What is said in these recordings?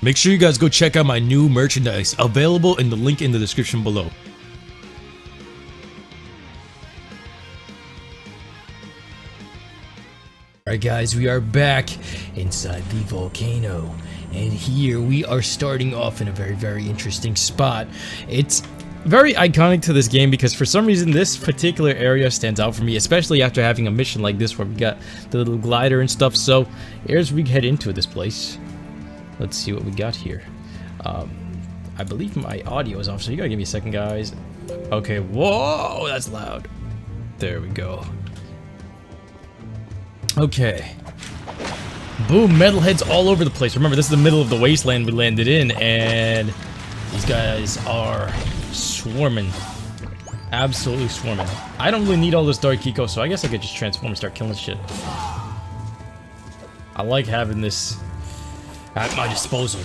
Make sure you guys go check out my new merchandise, available in the link in the description below. Alright guys, we are back inside the volcano, and here we are starting off in a very interesting spot. It's very iconic to this game because for some reason this particular area stands out for me, especially after having a mission like this where we got the little glider and stuff. So here's we head into this place. Let's see what we got here. I believe my audio is off, so you gotta give me a second, guys. Okay, whoa, that's loud. There we go. Okay. Boom, metalheads all over the place. Remember, this is the middle of the wasteland we landed in, and these guys are swarming. Absolutely swarming. I don't really need all this Dark Eco, so I guess I could just transform and start killing shit. I like having this at my disposal.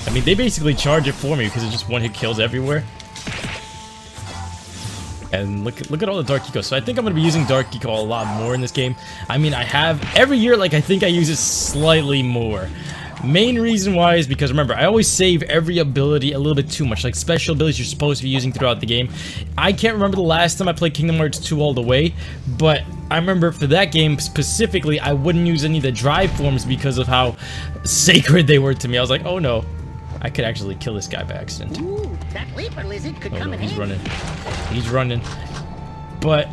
I mean, they basically charge it for me because it's just one-hit kills everywhere. And look at all the Dark Eco. So I think I'm gonna be using Dark Eco a lot more in this game. I mean, I have every year, like I think I use it slightly more. Main reason why is because remember, I always save every ability a little bit too much, like special abilities you're supposed to be using throughout the game. I can't remember the last time I played Kingdom Hearts 2 all the way, but I remember for that game specifically, I wouldn't use any of the drive forms because of how sacred they were to me. I was like, oh no, I could actually kill this guy by accident. Ooh, that leaper lizard could come in he's handy. running. He's running. But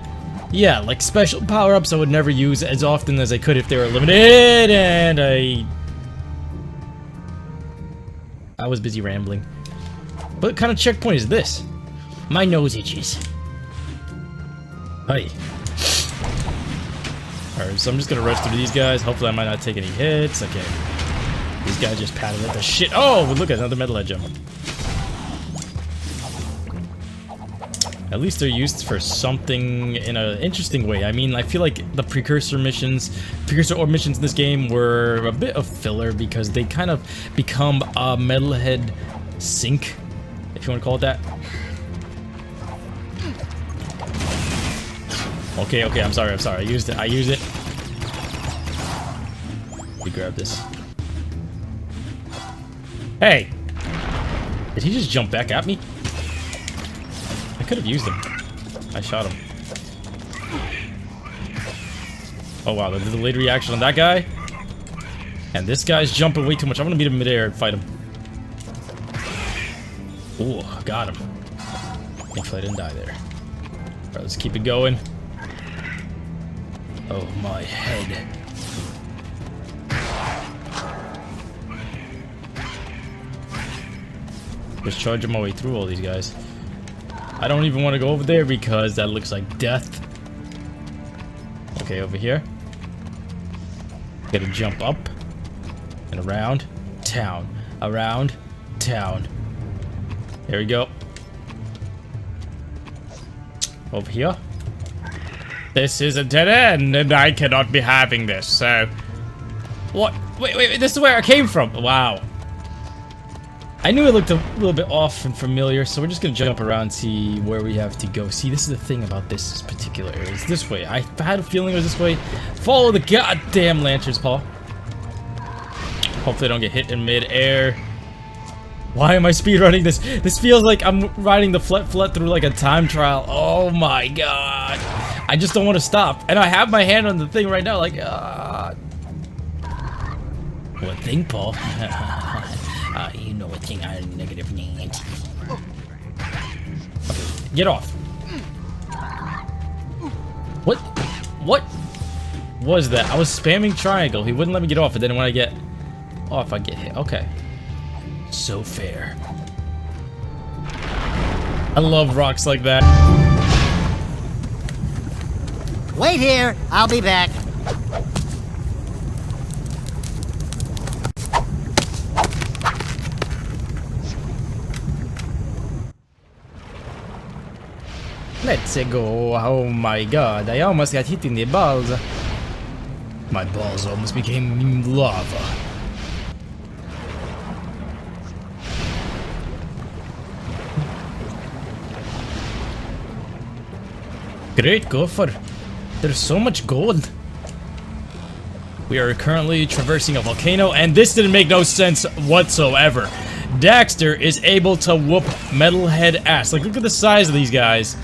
yeah, like special power-ups I would never use as often as I could if they were limited, and I was busy rambling. What kind of checkpoint is this? My nose itches. Hi. Alright, so I'm just gonna rush through these guys. Hopefully I might not take any hits. Okay. These guys just padded at the shit. Oh, look at another metalhead jump. At least they're used for something in an interesting way. I mean, I feel like the Precursor orb missions in this game were a bit of filler because they kind of become a metalhead sink, if you want to call it that. Okay, I'm sorry. I used it. Let me grab this. Hey! Did he just jump back at me? I could have used him. I shot him. Oh wow, the delayed reaction on that guy. And this guy's jumping way too much. I'm gonna meet him midair and fight him. Ooh, got him. Thankfully I didn't die there. Alright, let's keep it going. Oh my head. Just charging my way through all these guys. I don't even want to go over there because that looks like death. Okay, over here. Gotta jump up and around town. Around town. There we go. Over here. This is a dead end and I cannot be having this, so... What? Wait, this is where I came from. Wow. I knew it looked a little bit off and familiar, so we're just gonna jump around and see where we have to go. See, this is the thing about this particular area. It's this way. I had a feeling it was this way. Follow the goddamn lanterns, Paul. Hopefully I don't get hit in mid-air. Why am I speedrunning this? This feels like I'm riding the flet through like a time trial. Oh my god. I just don't want to stop. And I have my hand on the thing right now, like, What thing, Paul? You know what thing, I'm negative Nancy. Okay, get off. What was that? I was spamming triangle. He wouldn't let me get off, and then when I get off, I get hit. Okay. So fair. I love rocks like that. Wait here, I'll be back. Let's go. Oh my god, I almost got hit in the balls. My balls almost became lava. Great gopher. There's so much gold. We are currently traversing a volcano, and this didn't make no sense whatsoever. Daxter is able to whoop metalhead ass. Like, look at the size of these guys.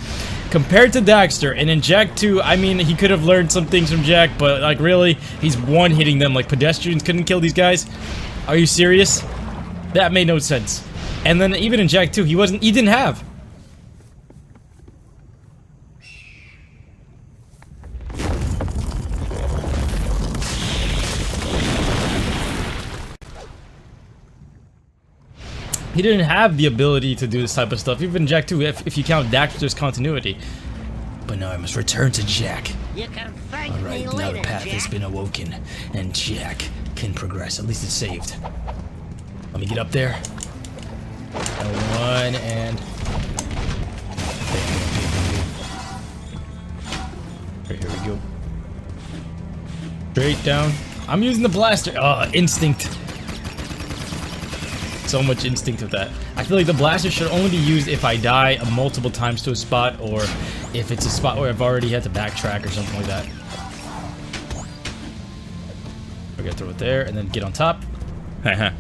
Compared to Daxter, and in Jak II, I mean, he could have learned some things from Jak, but, like, really, he's one-hitting them. Like, pedestrians couldn't kill these guys. Are you serious? That made no sense. And then, even in Jak II, he didn't have. He didn't have the ability to do this type of stuff, even Jak II, if you count Daxter's continuity. But now I must return to Jak. You can thank me Alright, now later, the path has Jak. been awoken, and Jak can progress. At least it's saved. Let me get up there. L1 and... Right, here we go. Straight down. I'm using the blaster. Oh, instinct. So much instinct with that. I feel like the blaster should only be used if I die multiple times to a spot, or if it's a spot where I've already had to backtrack or something like that. We're gonna throw it there and then get on top. And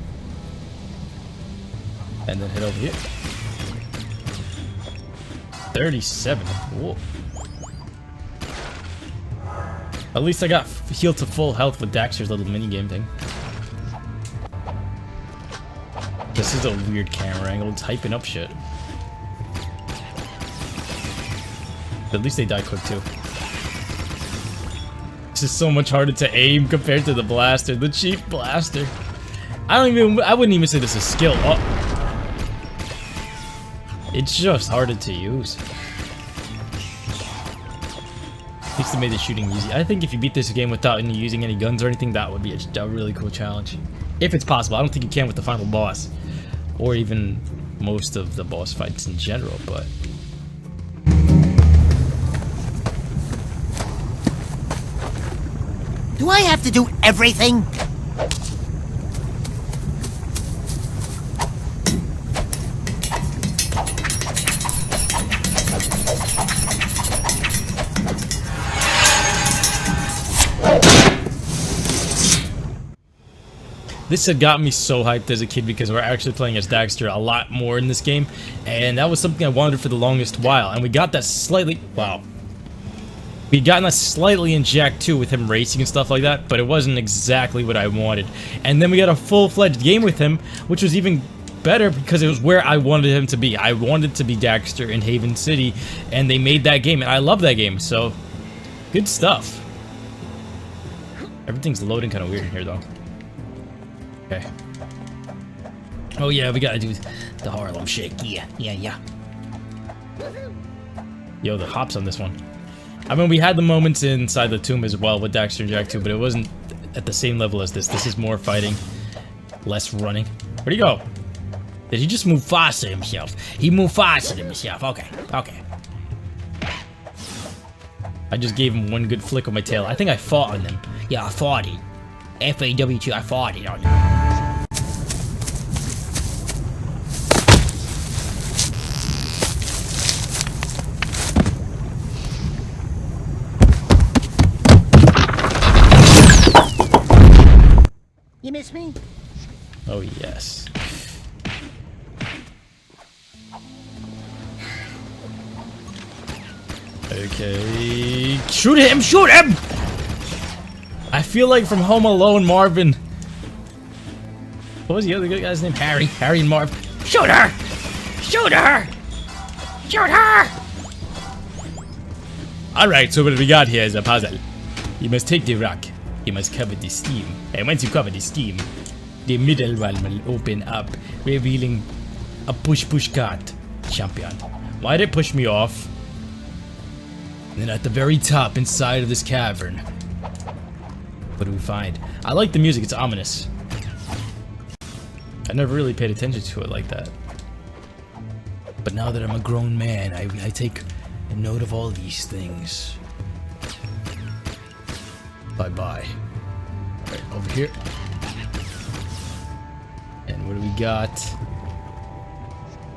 then head over here. 37. Whoa. At least I got healed to full health with Daxter's little minigame thing. This is a weird camera angle, typing up shit. But at least they die quick too. This is so much harder to aim compared to the blaster, the cheap blaster. I wouldn't even say this is skill. Oh. It's just harder to use. At least they made the shooting easy. I think if you beat this game without using any guns or anything, that would be a really cool challenge. If it's possible. I don't think you can with the final boss. Or even most of the boss fights in general, but... Do I have to do everything? This had got me so hyped as a kid because we're actually playing as Daxter a lot more in this game, and that was something I wanted for the longest while, and we got that slightly, wow. We'd gotten that slightly in Jak II with him racing and stuff like that, but it wasn't exactly what I wanted. And then we got a full-fledged game with him, which was even better because it was where I wanted him to be. I wanted to be Daxter in Haven City, and they made that game, and I love that game, so good stuff. Everything's loading kind of weird in here, though. Okay. Oh yeah, we gotta do the Harlem Shake. Yeah. Yo, the hops on this one. I mean, we had the moments inside the tomb as well with Daxter and Jak II, but it wasn't at the same level as this. This is more fighting, less running. Where'd he go? Did he just move faster himself? He moved faster than himself. Okay. I just gave him one good flick of my tail. I think I fought on him. Yeah, I fought it. F-A-W-T, I fought it on him. You miss me? Oh, yes. Okay. Shoot him! Shoot him! I feel like from Home Alone, Marvin. What was the other good guy's name? Harry. Harry and Marv. Shoot her! Shoot her! Shoot her! Alright, so what we got here is a puzzle. You must take the rock. You must cover the steam. And once you cover the steam, the middle one will open up, revealing a push-push card. Champion. Why did it push me off? And then at the very top, inside of this cavern, what do we find? I like the music, it's ominous. I never really paid attention to it like that. But now that I'm a grown man, I take a note of all these things. Bye-bye. Right, over here. And what do we got?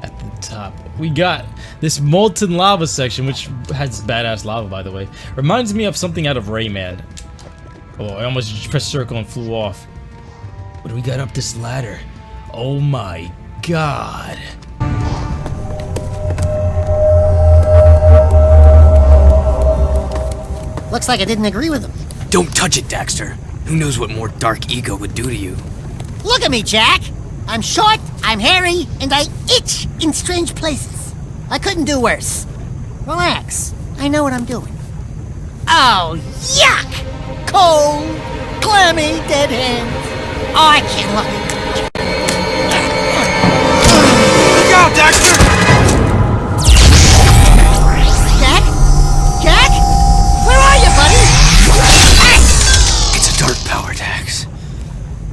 At the top. We got this molten lava section, which has badass lava, by the way. Reminds me of something out of Rayman. Oh, I almost pressed circle and flew off. What do we got up this ladder? Oh my god. Looks like I didn't agree with him. Don't touch it, Daxter. Who knows what more dark ego would do to you? Look at me, Jak! I'm short, I'm hairy, and I itch in strange places. I couldn't do worse. Relax. I know what I'm doing. Oh, yuck! Cold, clammy, dead hands. Oh, I can't look. Look out, Daxter! Jak? Jak? Where are you, buddy? It's a dark power, Dax.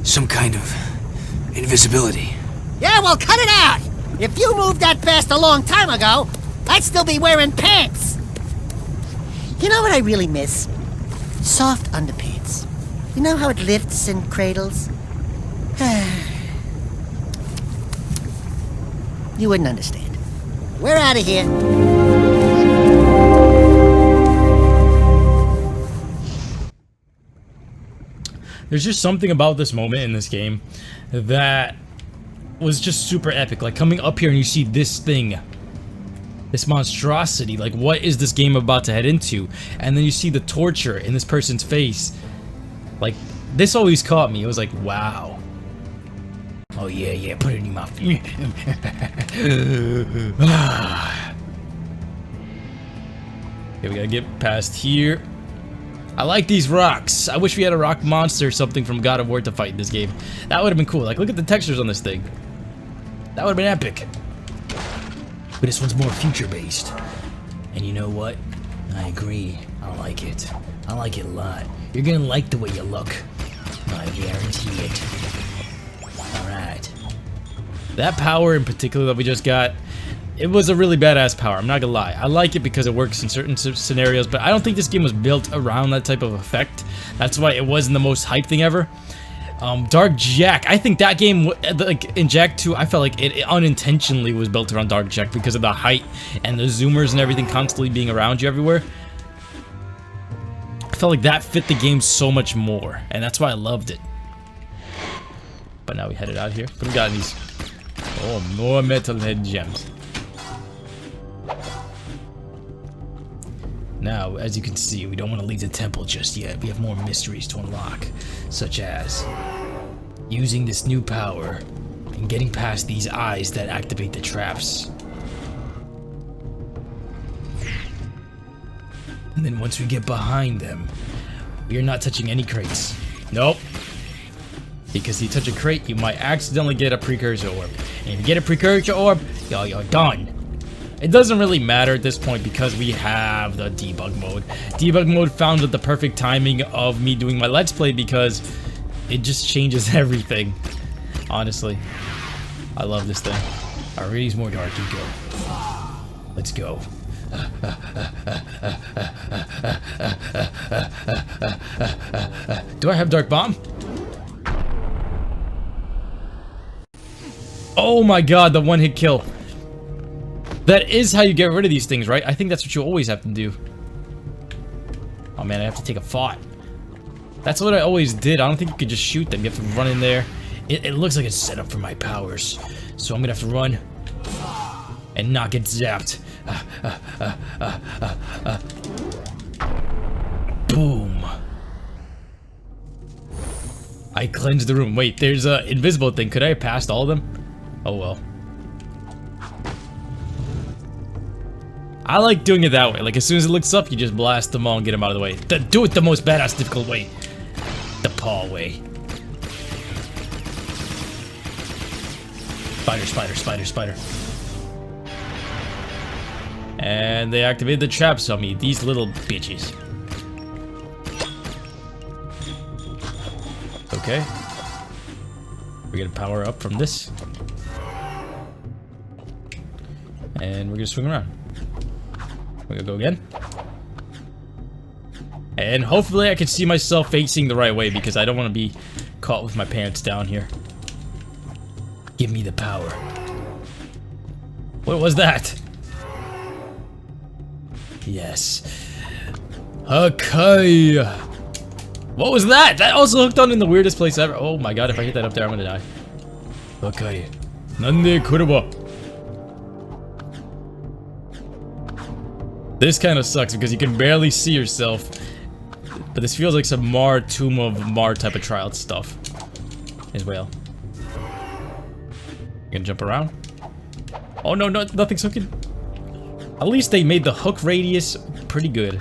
Some kind of invisibility. Yeah, well, cut it out! If you moved that fast a long time ago, I'd still be wearing pants! You know what I really miss? Soft underpants. You know how it lifts and cradles? You wouldn't understand. We're out of here. There's just something about this moment in this game that was just super epic. Like, coming up here and you see this thing, this monstrosity, like, what is this game about to head into? And then you see the torture in this person's face. Like, this always caught me. It was like, wow. Oh yeah, yeah, put it in your mouth. Okay, we gotta get past here. I like these rocks. I wish we had a rock monster or something from God of War to fight in this game. That would have been cool. Like, look at the textures on this thing. That would have been epic. But this one's more future-based. And you know what? I agree. I like it. I like it a lot. You're gonna like the way you look. I guarantee it. Alright. That power in particular that we just got, it was a really badass power, I'm not gonna lie. I like it because it works in certain scenarios, but I don't think this game was built around that type of effect. That's why it wasn't the most hype thing ever. Dark Jak, I think that game, like in Jak II, I felt like it unintentionally was built around Dark Jak because of the height and the zoomers and everything constantly being around you everywhere. I felt like that fit the game so much more, and that's why I loved it. But now we headed out here. What do we got in these? Oh, more metalhead gems. Now, as you can see, we don't want to leave the temple just yet. We have more mysteries to unlock, such as using this new power and getting past these eyes that activate the traps. And then once we get behind them, we are not touching any crates. Nope. Because you touch a crate, you might accidentally get a Precursor orb. And if you get a Precursor orb, you're done. It doesn't really matter at this point because we have the debug mode. Debug mode found the perfect timing of me doing my Let's Play because it just changes everything. Honestly. I love this thing. Alright, needs more dark ego. Let's go. Do I have Dark Bomb? Oh my god, the one-hit kill. That is how you get rid of these things, right? I think that's what you always have to do. Oh man, I have to take a fight. That's what I always did. I don't think you could just shoot them. You have to run in there. It looks like it's set up for my powers. So I'm gonna have to run and not get zapped. Boom. I cleansed the room. Wait, there's a invisible thing. Could I have passed all of them? Oh well. I like doing it that way. Like, as soon as it looks up, you just blast them all and get them out of the way. Do it the most badass, difficult way. The Paul way. Spider, spider, spider, spider. And they activated the traps on me. These little bitches. Okay. We're gonna power up from this. And we're gonna swing around. We're gonna go again. And hopefully I can see myself facing the right way because I don't want to be caught with my pants down here. Give me the power. What was that? Yes. Okay. What was that? That also hooked on in the weirdest place ever. Oh my god, if I hit that up there, I'm gonna die. Okay. Nande kureba. This kind of sucks because you can barely see yourself. But this feels like some Mar, Tomb of Mar type of trial stuff. As well. You can jump around? Oh no, no, nothing's hooking. At least they made the hook radius pretty good.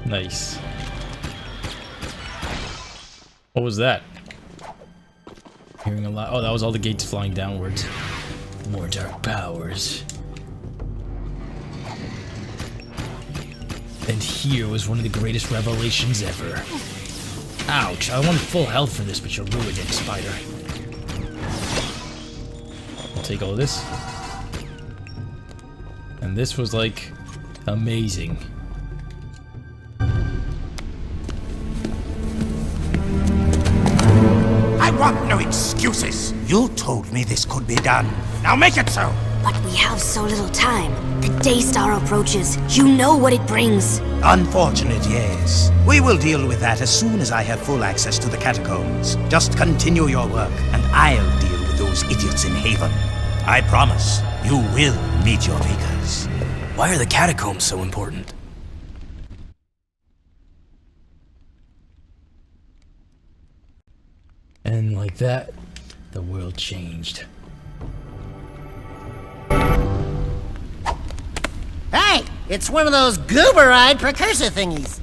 Nice. What was that? Hearing a lot. Oh, that was all the gates flying downwards. More dark powers. And here was one of the greatest revelations ever. Ouch, I wanted full health for this, but you're ruined it, Spider. I'll take all of this. And this was like amazing. I want no excuses. You told me this could be done. Now make it so. But we have so little time. The Daystar approaches. You know what it brings. Unfortunate, yes. We will deal with that as soon as I have full access to the catacombs. Just continue your work, and I'll deal with those idiots in Haven. I promise, you will meet your makers. Why are the catacombs so important? And like that, the world changed. Hey, it's one of those goober-eyed precursor thingies.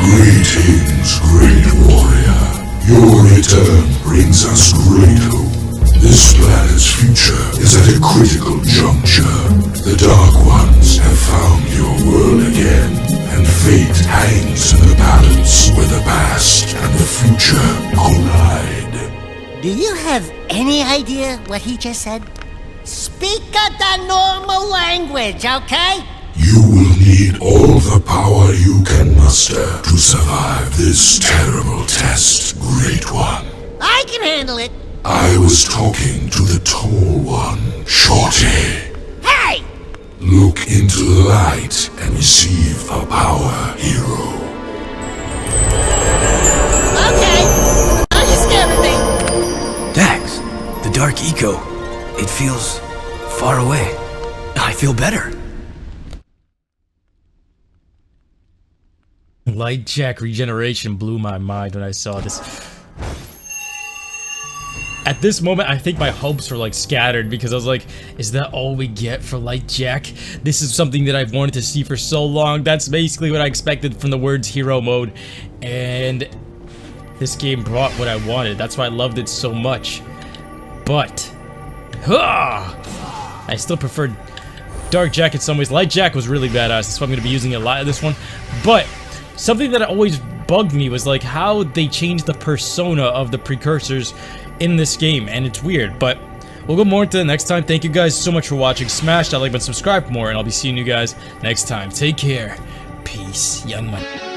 Greetings, great warrior. Your return brings us great hope. This planet's future is at a critical juncture. The Dark Ones have found your world again, and fate hangs in the balance where the past and the future collide. Do you have any idea what he just said? Speak the normal language, okay? You will need all the power you can muster to survive this terrible test, Great One. I can handle it. I was talking to the tall one, Shorty. Hey! Look into the light and receive a power, hero. Okay. Are you scared of me? Dax, the dark eco. It feels far away. I feel better. Light Jack regeneration blew my mind when I saw this. At this moment, I think my hopes were like scattered because I was like, is that all we get for Light Jack? This is something that I've wanted to see for so long. That's basically what I expected from the words hero mode. And this game brought what I wanted. That's why I loved it so much. But I still preferred Dark Jak in some ways. Light Jak was really badass. That's why I'm going to be using a lot of this one. But something that always bugged me was like how they changed the persona of the precursors in this game, and it's weird, but we'll go more into it next time. Thank you guys so much for watching. Smash that like button, subscribe for more, and I'll be seeing you guys next time. Take care. Peace, young man.